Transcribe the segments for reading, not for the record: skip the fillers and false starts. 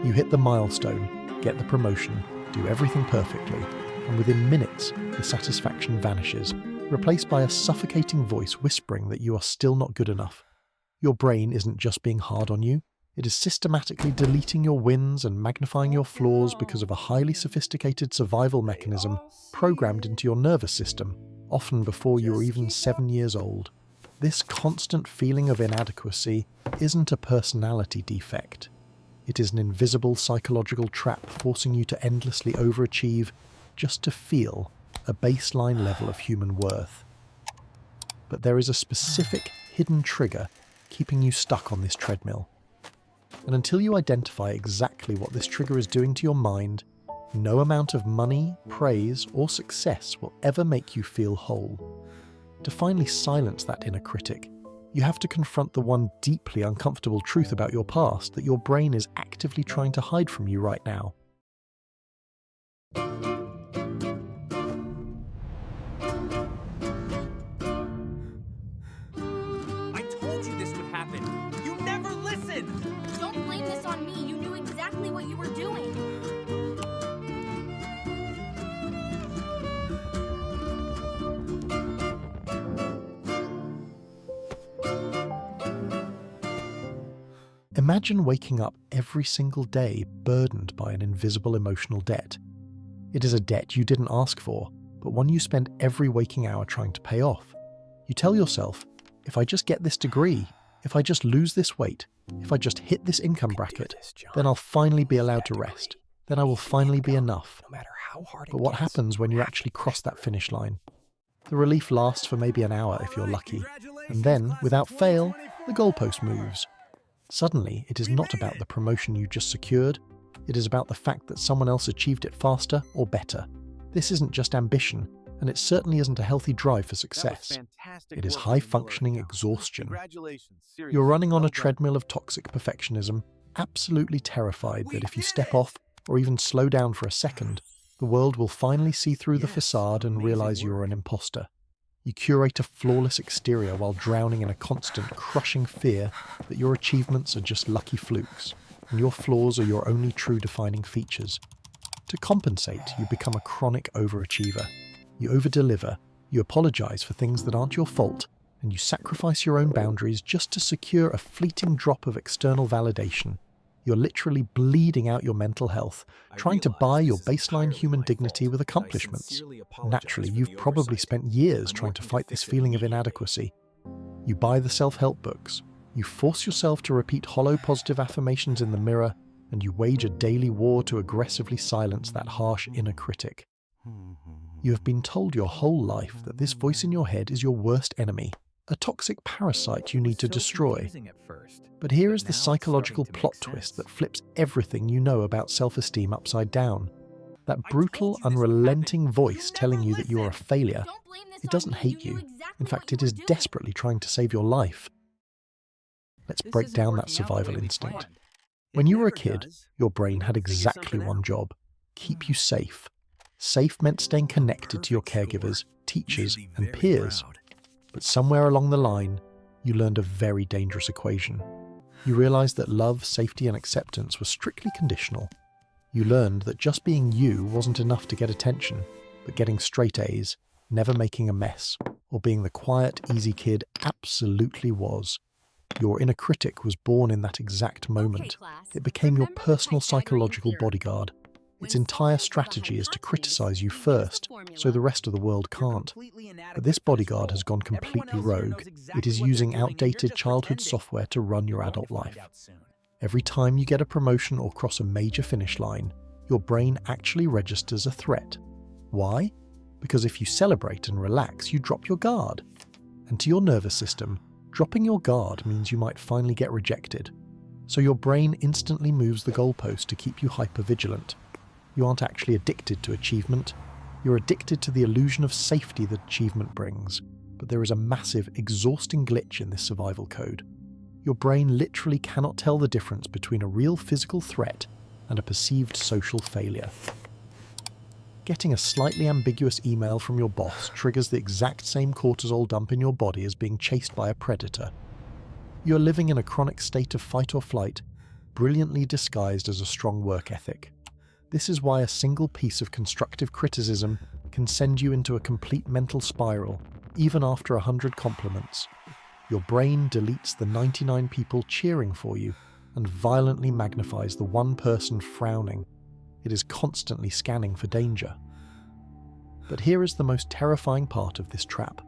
You hit the milestone, get the promotion, do everything perfectly, and within minutes, the satisfaction vanishes, replaced by a suffocating voice whispering that you are still not good enough. Your brain isn't just being hard on you, it is systematically deleting your wins and magnifying your flaws because of a highly sophisticated survival mechanism programmed into your nervous system, often before you were even 7 years old. This constant feeling of inadequacy isn't a personality defect. It is an invisible psychological trap forcing you to endlessly overachieve just to feel a baseline level of human worth. But there is a specific hidden trigger keeping you stuck on this treadmill. And until you identify exactly what this trigger is doing to your mind, no amount of money, praise, or success will ever make you feel whole. To finally silence that inner critic, you have to confront the one deeply uncomfortable truth about your past that your brain is actively trying to hide from you right now. I told you this would happen. You never listened. Don't blame this on me. You knew exactly what you were doing. Imagine waking up every single day burdened by an invisible emotional debt. It is a debt you didn't ask for, but one you spend every waking hour trying to pay off. You tell yourself, if I just get this degree, if I just lose this weight, if I just hit this income bracket, then I'll finally be allowed to rest. Then I will finally be enough. But what happens when you actually cross that finish line? The relief lasts for maybe an hour if you're lucky, and then, without fail, the goalpost moves. Suddenly, it is not about the promotion you just secured, it is about the fact that someone else achieved it faster or better. This isn't just ambition, and it certainly isn't a healthy drive for success. It is high-functioning exhaustion. You're running on a treadmill of toxic perfectionism, absolutely terrified that if you step off or even slow down for a second, the world will finally see through the facade and realize you're an imposter. You curate a flawless exterior while drowning in a constant, crushing fear that your achievements are just lucky flukes, and your flaws are your only true defining features. To compensate, you become a chronic overachiever. You overdeliver, you apologize for things that aren't your fault, and you sacrifice your own boundaries just to secure a fleeting drop of external validation. You're literally bleeding out your mental health, trying to buy your baseline human dignity with accomplishments. Naturally, you've probably spent years trying to fight this feeling of inadequacy. You buy the self-help books, you force yourself to repeat hollow positive affirmations in the mirror, and you wage a daily war to aggressively silence that harsh inner critic. You have been told your whole life that this voice in your head is your worst enemy, a toxic parasite you need to destroy. But here is the psychological plot twist that flips everything you know about self-esteem upside down. That brutal, unrelenting voice telling you that you are a failure, it doesn't hate you. In fact, it is desperately trying to save your life. Let's break down that survival instinct. When you were a kid, your brain had exactly one job: keep you safe. Safe meant staying connected to your caregivers, teachers, and peers. But somewhere along the line, you learned a very dangerous equation. You realized that love, safety, and acceptance were strictly conditional. You learned that just being you wasn't enough to get attention, but getting straight A's, never making a mess, or being the quiet, easy kid absolutely was. Your inner critic was born in that exact moment. It became your personal psychological bodyguard. Its entire strategy is to criticize you first, so the rest of the world can't. But this bodyguard has gone completely rogue. It is using outdated childhood software to run your adult life. Every time you get a promotion or cross a major finish line, your brain actually registers a threat. Why? Because if you celebrate and relax, you drop your guard. And to your nervous system, dropping your guard means you might finally get rejected. So your brain instantly moves the goalpost to keep you hypervigilant. You aren't actually addicted to achievement. You're addicted to the illusion of safety that achievement brings. But there is a massive, exhausting glitch in this survival code. Your brain literally cannot tell the difference between a real physical threat and a perceived social failure. Getting a slightly ambiguous email from your boss triggers the exact same cortisol dump in your body as being chased by a predator. You're living in a chronic state of fight or flight, brilliantly disguised as a strong work ethic. This is why a single piece of constructive criticism can send you into a complete mental spiral, even after 100 compliments. Your brain deletes the 99 people cheering for you and violently magnifies the one person frowning. It is constantly scanning for danger. But here is the most terrifying part of this trap.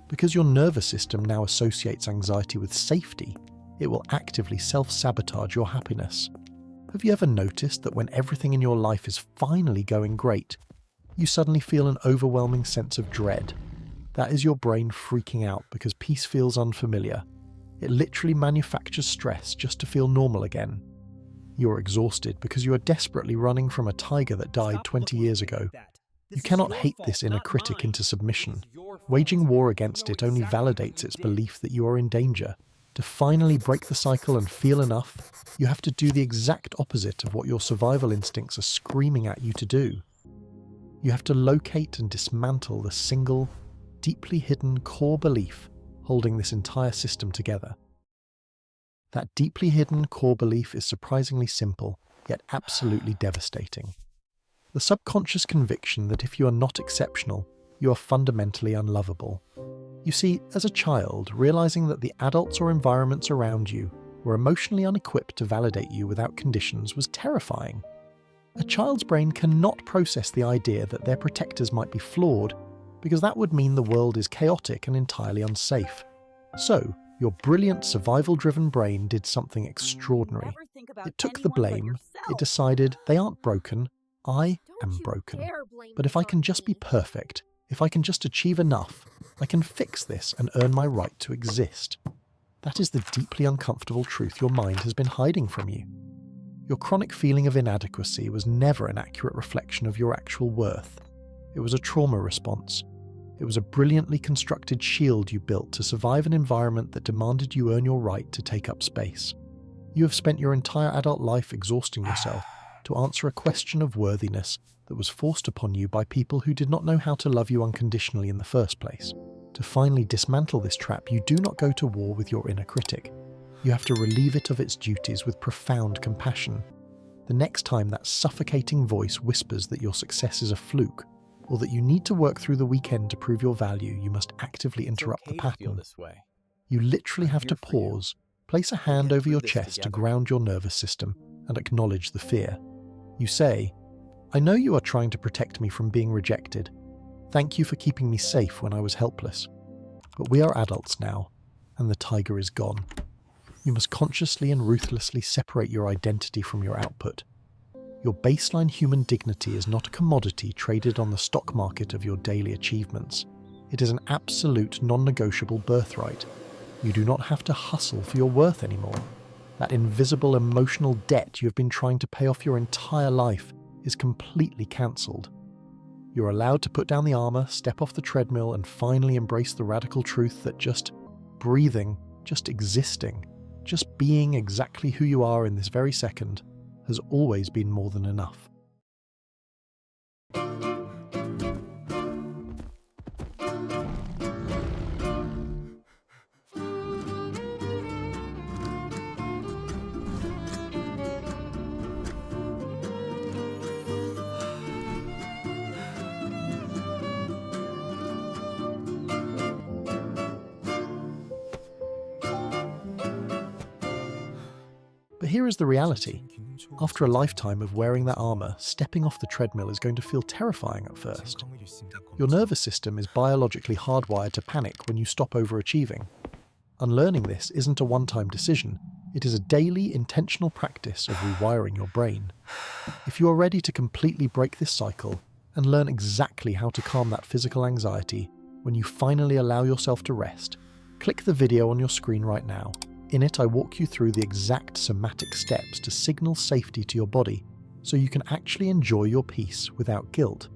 Because your nervous system now associates anxiety with safety, it will actively self-sabotage your happiness. Have you ever noticed that when everything in your life is finally going great, you suddenly feel an overwhelming sense of dread? That is your brain freaking out because peace feels unfamiliar. It literally manufactures stress just to feel normal again. You are exhausted because you are desperately running from a tiger that died 20 years ago. You cannot hate this inner critic into submission. Waging war against it only validates its belief that you are in danger. To finally break the cycle and feel enough, you have to do the exact opposite of what your survival instincts are screaming at you to do. You have to locate and dismantle the single, deeply hidden core belief holding this entire system together. That deeply hidden core belief is surprisingly simple, yet absolutely devastating. The subconscious conviction that if you are not exceptional, you are fundamentally unlovable. You see, as a child, realizing that the adults or environments around you were emotionally unequipped to validate you without conditions was terrifying. A child's brain cannot process the idea that their protectors might be flawed, because that would mean the world is chaotic and entirely unsafe. So, your brilliant survival-driven brain did something extraordinary. It took the blame, it decided they aren't broken, I am broken. But if I can just be perfect, if I can just achieve enough, I can fix this and earn my right to exist. That is the deeply uncomfortable truth your mind has been hiding from you. Your chronic feeling of inadequacy was never an accurate reflection of your actual worth. It was a trauma response. It was a brilliantly constructed shield you built to survive an environment that demanded you earn your right to take up space. You have spent your entire adult life exhausting yourself to answer a question of worthiness that was forced upon you by people who did not know how to love you unconditionally in the first place. To finally dismantle this trap, you do not go to war with your inner critic. You have to relieve it of its duties with profound compassion. The next time that suffocating voice whispers that your success is a fluke, or that you need to work through the weekend to prove your value, you must actively interrupt the pattern. You literally have to pause, place a hand over your chest to ground your nervous system, and acknowledge the fear. You say, "I know you are trying to protect me from being rejected. Thank you for keeping me safe when I was helpless. But we are adults now, and the tiger is gone." You must consciously and ruthlessly separate your identity from your output. Your baseline human dignity is not a commodity traded on the stock market of your daily achievements. It is an absolute non-negotiable birthright. You do not have to hustle for your worth anymore. That invisible emotional debt you have been trying to pay off your entire life is completely cancelled. You're allowed to put down the armor, step off the treadmill, and finally embrace the radical truth that just breathing, just existing, just being exactly who you are in this very second has always been more than enough. But here is the reality. After a lifetime of wearing that armor, stepping off the treadmill is going to feel terrifying at first. Your nervous system is biologically hardwired to panic when you stop overachieving. Unlearning this isn't a one-time decision, it is a daily, intentional practice of rewiring your brain. If you are ready to completely break this cycle and learn exactly how to calm that physical anxiety when you finally allow yourself to rest, click the video on your screen right now. In it, I walk you through the exact somatic steps to signal safety to your body so you can actually enjoy your peace without guilt.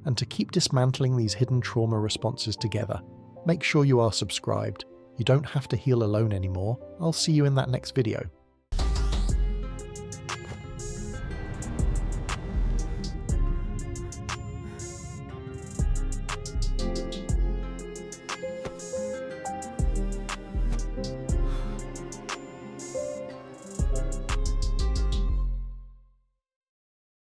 And to keep dismantling these hidden trauma responses together, make sure you are subscribed. You don't have to heal alone anymore. I'll see you in that next video.